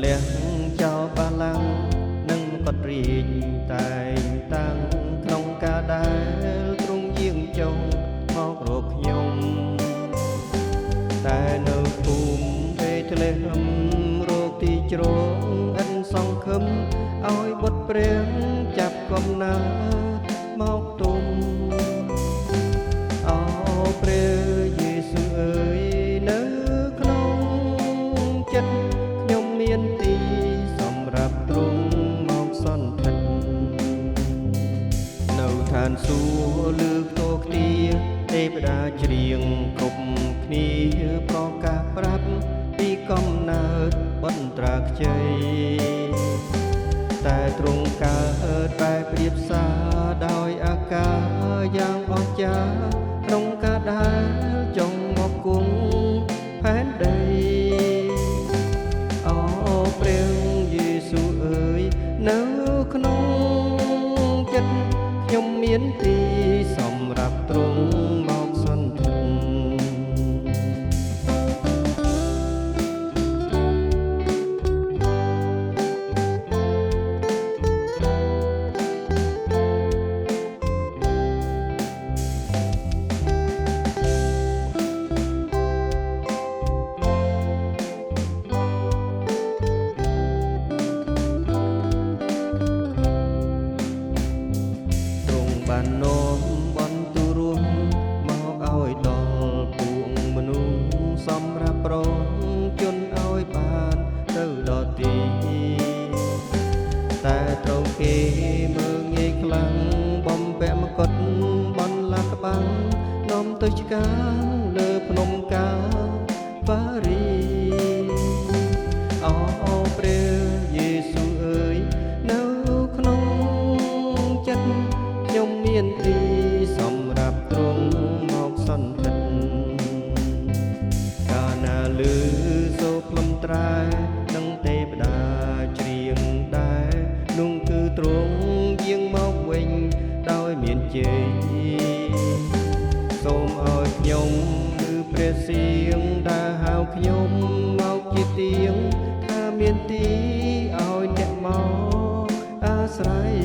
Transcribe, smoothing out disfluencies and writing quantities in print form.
លះចោលបាឡាំងនឹងកត់រៀងតែងតាំងក្នុងការដែលទ្រង់យាងចុងមករកខ្ញុំតែនៅភូមិពេលធ្លេហឹមរកទីជ្រងអិនសង្ឃឹមឲ្យបុត្រព្រះចាប់កំណើមកទុំអោព្រះយេស៊ូវអើយនៅក្នុងចិត្តខ្ញុំមានទីសម្រាប់ទ្រង់មកសន្ធិដ្ឋនៅឋានសួគ៌លើផ្ទោគ្នាទេវតាច្រៀងគ្រប់គ្នាប្រកាសប្រាប់ពីកំណើតបន្ត្រាខ្ចីតែទ្រង់កើតបែបប្រៀបសារដោយអាកាសយ៉ាងអស្ចារ្យក្នុងការដែលចង់មកគង់ផែនដីអូព្រះយេស៊ូវអើយនៅក្នុងចិត្តខ្ញុំមានទីសម្រាប់ទ្រង់មកសន្ធិដ្ឋបាននាំបន្ទូរួមមកឲ្យដល់ពួកមនុស្សសម្រាប់ប្រងជន់ឲ្យបានទៅដល់ទីតែត្រូវគេមើងងាយខ្លាំងបំពាក់មកុដបន្លាក់ក្បាំងនាំទៅឆ្កាងលើភ្នំកាវ៉ារីអូព្រះយេស៊ូវអើយនៅក្នុងចិត្តខ្ញុំមានទីសម្រាប់ទ្រង់មកសន្ធិដ្ឋកាលណាឮសូរខ្លឹមត្រែនឹងទេវតាច្រៀងដែរនោះគឺទ្រង់យាងមកវិញដោយមានជ័យសូមឲ្យខ្ញុំគឺព្រះសៀងដែលហៅខ្ញុំមកជាទៀងថាមានទីឲ្យអ្នកមកអាស្រ័យ